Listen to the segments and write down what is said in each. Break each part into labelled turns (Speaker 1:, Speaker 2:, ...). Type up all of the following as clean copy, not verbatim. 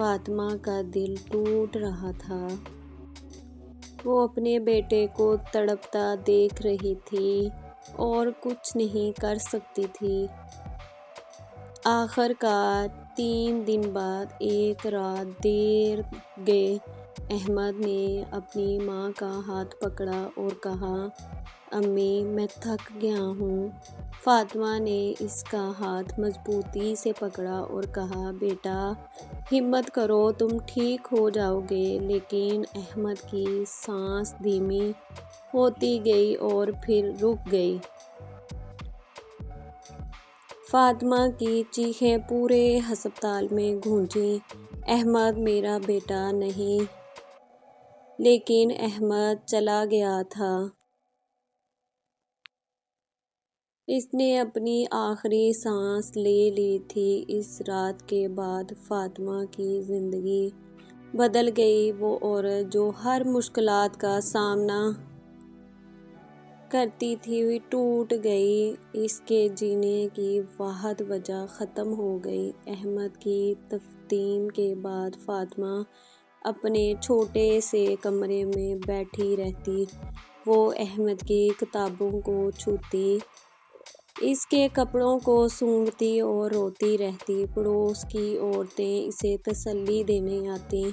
Speaker 1: فاطمہ کا دل ٹوٹ رہا تھا۔ وہ اپنے بیٹے کو تڑپتا دیکھ رہی تھی اور کچھ نہیں کر سکتی تھی۔ آخر کار 3 دن بعد ایک رات دیر گئے احمد نے اپنی ماں کا ہاتھ پکڑا اور کہا، امی میں تھک گیا ہوں۔ فاطمہ نے اس کا ہاتھ مضبوطی سے پکڑا اور کہا، بیٹا ہمت کرو، تم ٹھیک ہو جاؤ گے۔ لیکن احمد کی سانس دھیمی ہوتی گئی اور پھر رک گئی۔ فاطمہ کی چیخیں پورے ہسپتال میں گونجیں، احمد میرا بیٹا نہیں۔ لیکن احمد چلا گیا تھا۔ اس نے اپنی آخری سانس لے لی تھی۔ اس رات کے بعد فاطمہ کی زندگی بدل گئی۔ وہ عورت جو ہر مشکلات کا سامنا کرتی تھی ٹوٹ گئی۔ اس کے جینے کی واحد وجہ ختم ہو گئی۔ احمد کی دفن کے بعد فاطمہ اپنے چھوٹے سے کمرے میں بیٹھی رہتی۔ وہ احمد کی کتابوں کو چھوتی، اس کے کپڑوں کو سونگھتی اور روتی رہتی۔ پڑوس کی عورتیں اسے تسلی دینے آتیں،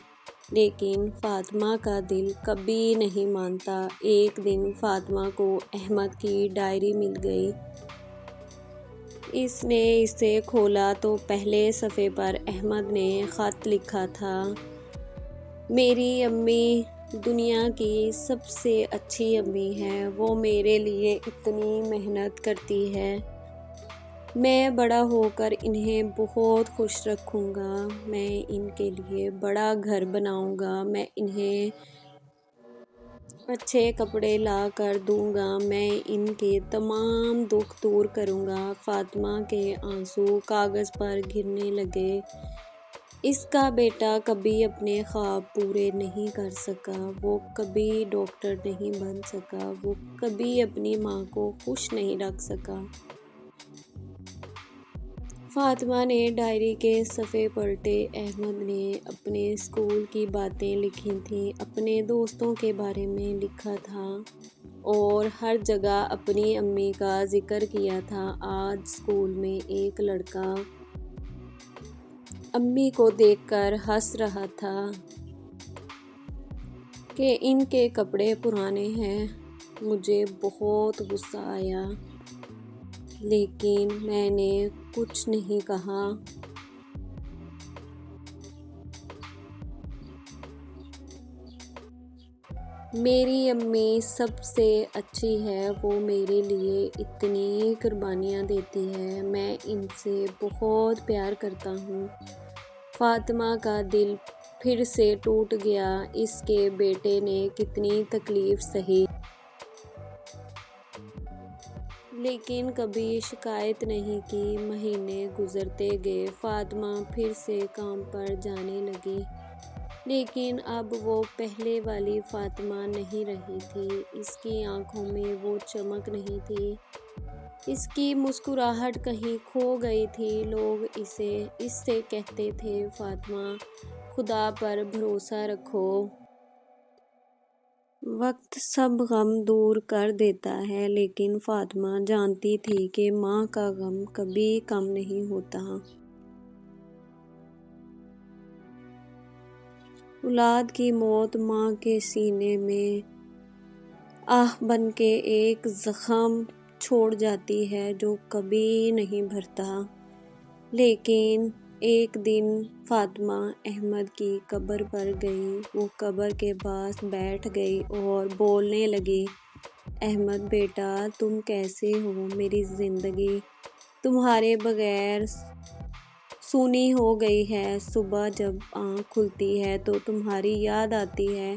Speaker 1: لیکن فاطمہ کا دل کبھی نہیں مانتا۔ ایک دن فاطمہ کو احمد کی ڈائری مل گئی۔ اس نے اسے کھولا تو پہلے صفحے پر احمد نے خط لکھا تھا، میری امی دنیا کی سب سے اچھی امی ہے۔ وہ میرے لیے اتنی محنت کرتی ہے۔ میں بڑا ہو کر انہیں بہت خوش رکھوں گا۔ میں ان کے لیے بڑا گھر بناؤں گا۔ میں انہیں اچھے کپڑے لا کر دوں گا۔ میں ان کے تمام دکھ دور کروں گا۔ فاطمہ کے آنسو کاغذ پر گرنے لگے۔ اس کا بیٹا کبھی اپنے خواب پورے نہیں کر سکا۔ وہ کبھی ڈاکٹر نہیں بن سکا۔ وہ کبھی اپنی ماں کو خوش نہیں رکھ سکا۔ فاطمہ نے ڈائری کے صفحے پلٹے۔ احمد نے اپنے اسکول کی باتیں لکھی تھیں، اپنے دوستوں کے بارے میں لکھا تھا اور ہر جگہ اپنی امی کا ذکر کیا تھا۔ آج اسکول میں ایک لڑکا امی کو دیکھ کر ہنس رہا تھا کہ ان کے کپڑے پرانے ہیں۔ مجھے بہت غصہ آیا، لیکن میں نے کچھ نہیں کہا۔ میری امی سب سے اچھی ہے۔ وہ میرے لیے اتنی قربانیاں دیتی ہے۔ میں ان سے بہت پیار کرتا ہوں۔ فاطمہ کا دل پھر سے ٹوٹ گیا۔ اس کے بیٹے نے کتنی تکلیف سہی، لیکن کبھی شکایت نہیں کی۔ مہینے گزرتے گئے۔ فاطمہ پھر سے کام پر جانے لگی، لیکن اب وہ پہلے والی فاطمہ نہیں رہی تھی۔ اس کی آنکھوں میں وہ چمک نہیں تھی۔ اس کی مسکراہٹ کہیں کھو گئی تھی۔ لوگ اس سے کہتے تھے، فاطمہ خدا پر بھروسہ رکھو۔ وقت سب غم دور کر دیتا ہے۔ لیکن فاطمہ جانتی تھی کہ ماں کا غم کبھی کم نہیں ہوتا۔ اولاد کی موت ماں کے سینے میں آہ بن کے ایک زخم چھوڑ جاتی ہے جو کبھی نہیں بھرتا۔ لیکن ایک دن فاطمہ احمد کی قبر پر گئی۔ وہ قبر کے پاس بیٹھ گئی اور بولنے لگی، احمد بیٹا تم کیسے ہو؟ میری زندگی تمہارے بغیر سونی ہو گئی ہے۔ صبح جب آنکھ کھلتی ہے تو تمہاری یاد آتی ہے۔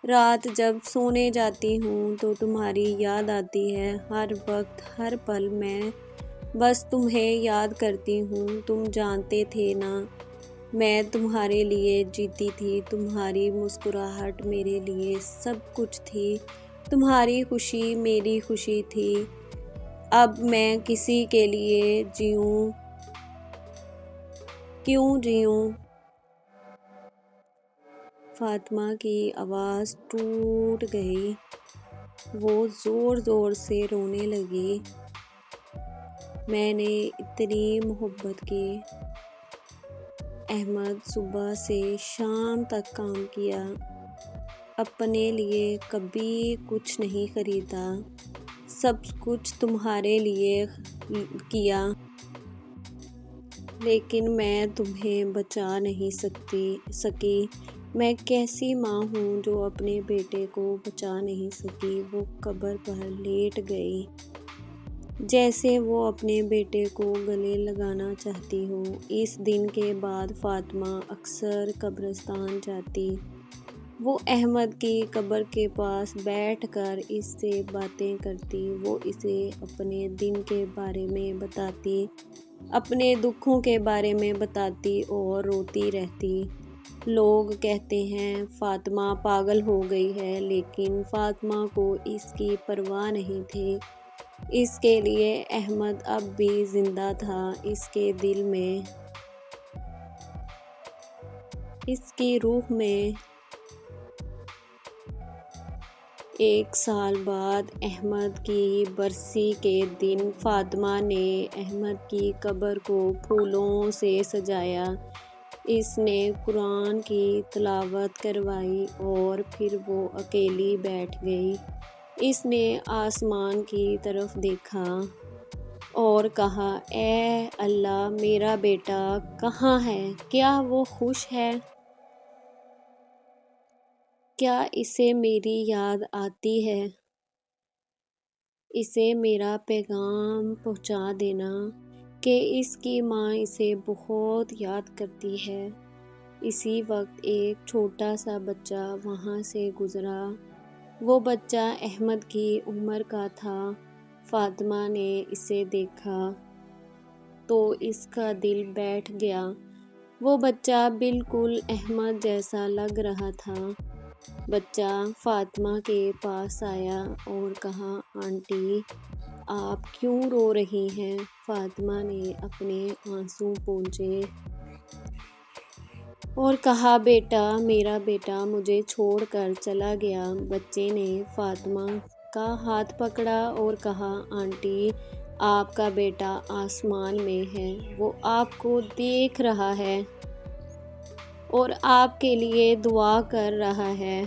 Speaker 1: رات جب سونے جاتی ہوں تو تمہاری یاد آتی ہے۔ ہر وقت ہر پل میں بس تمہیں یاد کرتی ہوں۔ تم جانتے تھے نا میں تمہارے لیے جیتی تھی۔ تمہاری مسکراہٹ میرے لیے سب کچھ تھی۔ تمہاری خوشی میری خوشی تھی۔ اب میں کسی کے لیے کیوں جیوں؟ فاطمہ کی آواز ٹوٹ گئی، وہ زور زور سے رونے لگی۔ میں نے اتنی محبت کی۔ احمد صبح سے شام تک کام کیا، اپنے لیے کبھی کچھ نہیں خریدا، سب کچھ تمہارے لیے کیا، لیکن میں تمہیں بچا نہیں سکی۔ میں کیسی ماں ہوں جو اپنے بیٹے کو بچا نہیں سکی۔ وہ قبر پر لیٹ گئی، جیسے وہ اپنے بیٹے کو گلے لگانا چاہتی ہو۔ اس دن کے بعد فاطمہ اکثر قبرستان جاتی۔ وہ احمد کی قبر کے پاس بیٹھ کر اس سے باتیں کرتی۔ وہ اسے اپنے دن کے بارے میں بتاتی، اپنے دکھوں کے بارے میں بتاتی اور روتی رہتی۔ لوگ کہتے ہیں فاطمہ پاگل ہو گئی ہے، لیکن فاطمہ کو اس کی پرواہ نہیں تھی۔ اس کے لیے احمد اب بھی زندہ تھا، اس کے دل میں، اس کی روح میں۔ 1 سال بعد احمد کی برسی کے دن فاطمہ نے احمد کی قبر کو پھولوں سے سجایا۔ اس نے قرآن کی تلاوت کروائی اور پھر وہ اکیلی بیٹھ گئی۔ اس نے آسمان کی طرف دیکھا اور کہا، اے اللہ، میرا بیٹا کہاں ہے؟ کیا وہ خوش ہے؟ کیا اسے میری یاد آتی ہے؟ اسے میرا پیغام پہنچا دینا کہ اس کی ماں اسے بہت یاد کرتی ہے۔ اسی وقت ایک چھوٹا سا بچہ وہاں سے گزرا۔ وہ بچہ احمد کی عمر کا تھا۔ فاطمہ نے اسے دیکھا تو اس کا دل بیٹھ گیا۔ وہ بچہ بالکل احمد جیسا لگ رہا تھا۔ بچہ فاطمہ کے پاس آیا اور کہا، آنٹی، آپ کیوں رو رہی ہیں؟ فاطمہ نے اپنے آنسو پونچھے اور کہا، بیٹا، میرا بیٹا مجھے چھوڑ کر چلا گیا۔ بچے نے فاطمہ کا ہاتھ پکڑا اور کہا، آنٹی، آپ کا بیٹا آسمان میں ہے، وہ آپ کو دیکھ رہا ہے اور آپ کے لیے دعا کر رہا ہے۔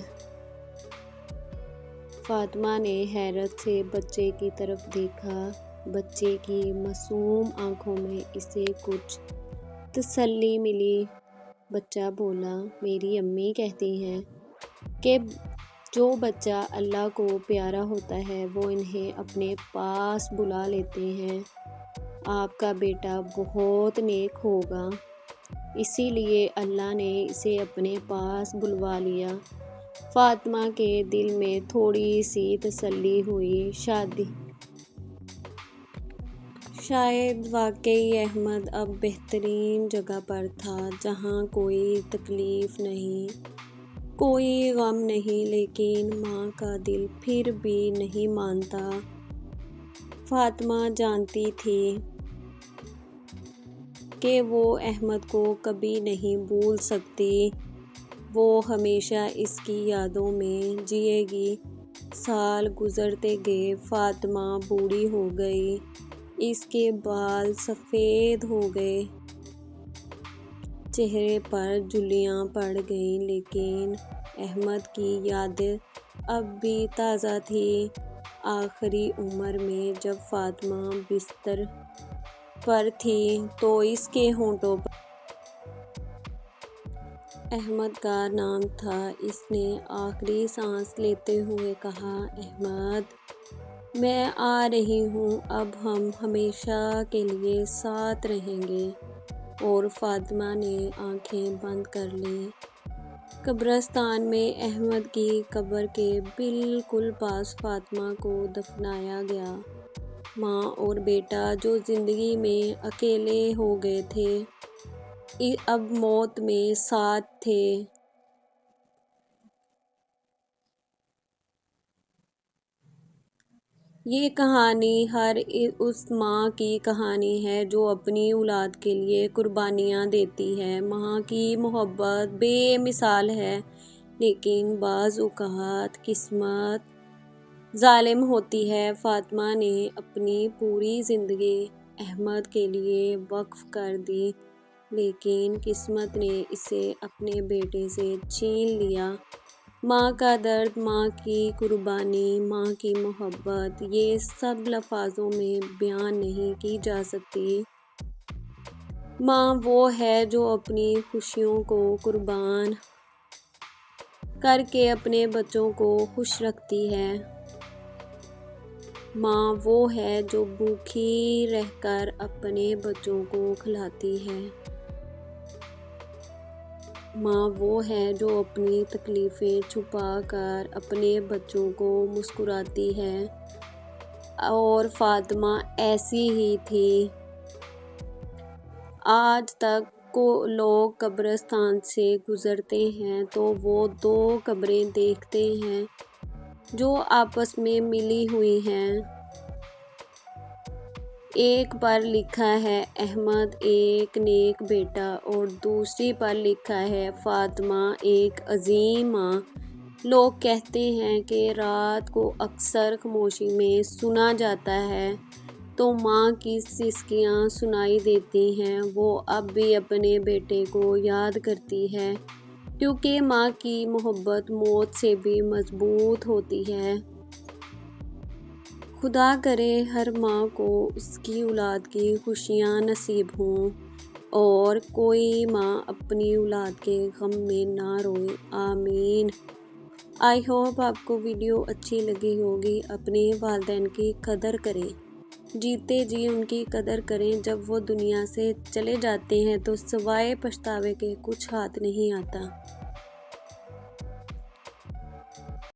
Speaker 1: فاطمہ نے حیرت سے بچے کی طرف دیکھا۔ بچے کی معصوم آنکھوں میں اسے کچھ تسلی ملی۔ بچہ بولا، میری امی کہتی ہیں کہ جو بچہ اللہ کو پیارا ہوتا ہے وہ انہیں اپنے پاس بلا لیتے ہیں۔ آپ کا بیٹا بہت نیک ہوگا، اسی لیے اللہ نے اسے اپنے پاس بلوا لیا۔ فاطمہ کے دل میں تھوڑی سی تسلی ہوئی۔ شاید واقعی احمد اب بہترین جگہ پر تھا، جہاں کوئی تکلیف نہیں، کوئی غم نہیں، لیکن ماں کا دل پھر بھی نہیں مانتا۔ فاطمہ جانتی تھی کہ وہ احمد کو کبھی نہیں بھول سکتی، وہ ہمیشہ اس کی یادوں میں جیے گی۔ سال گزرتے گئے، فاطمہ بوڑھی ہو گئی، اس کے بال سفید ہو گئے، چہرے پر جھریاں پڑ گئیں، لیکن احمد کی یادیں اب بھی تازہ تھیں۔ آخری عمر میں جب فاطمہ بستر پر تھی تو اس کے ہونٹوں پر احمد کا نام تھا۔ اس نے آخری سانس لیتے ہوئے کہا، احمد، میں آ رہی ہوں، اب ہم ہمیشہ کے لیے ساتھ رہیں گے۔ اور فاطمہ نے آنکھیں بند کر لیں۔ قبرستان میں احمد کی قبر کے بالکل پاس فاطمہ کو دفنایا گیا۔ ماں اور بیٹا جو زندگی میں اکیلے ہو گئے تھے، اب موت میں ساتھ تھے۔ یہ کہانی ہر اس ماں کی کہانی ہے جو اپنی اولاد کے لیے قربانیاں دیتی ہے۔ ماں کی محبت بے مثال ہے۔ لیکن بعض اوقات قسمت ظالم ہوتی ہے۔ فاطمہ نے اپنی پوری زندگی احمد کے لیے وقف کر دی، لیکن قسمت نے اسے اپنے بیٹے سے چھین لیا۔ ماں کا درد، ماں کی قربانی، ماں کی محبت، یہ سب لفظوں میں بیان نہیں کی جا سکتی۔ ماں وہ ہے جو اپنی خوشیوں کو قربان کر کے اپنے بچوں کو خوش رکھتی ہے۔ ماں وہ ہے جو بھوکی رہ کر اپنے بچوں کو کھلاتی ہے۔ ماں وہ ہے جو اپنی تکلیفیں چھپا کر اپنے بچوں کو مسکراتی ہے، اور فاطمہ ایسی ہی تھی۔ آج تک لوگ قبرستان سے گزرتے ہیں تو وہ دو قبریں دیکھتے ہیں جو آپس میں ملی ہوئی ہیں۔ ایک پر لکھا ہے احمد ایک نیک بیٹا، اور دوسری پر لکھا ہے فاطمہ ایک عظیم ماں۔ لوگ کہتے ہیں کہ رات کو اکثر خاموشی میں سنا جاتا ہے تو ماں کی سسکیاں سنائی دیتی ہیں۔ وہ اب بھی اپنے بیٹے کو یاد کرتی ہے، کیونکہ ماں کی محبت موت سے بھی مضبوط ہوتی ہے۔ خدا کرے ہر ماں کو اس کی اولاد کی خوشیاں نصیب ہوں، اور کوئی ماں اپنی اولاد کے غم میں نہ روئے، آمین۔ آئی ہوپ آپ کو ویڈیو اچھی لگی ہوگی۔ اپنے والدین کی قدر کریں، جیتے جی ان کی قدر کریں۔ جب وہ دنیا سے چلے جاتے ہیں تو سوائے پچھتاوے کے کچھ ہاتھ نہیں آتا۔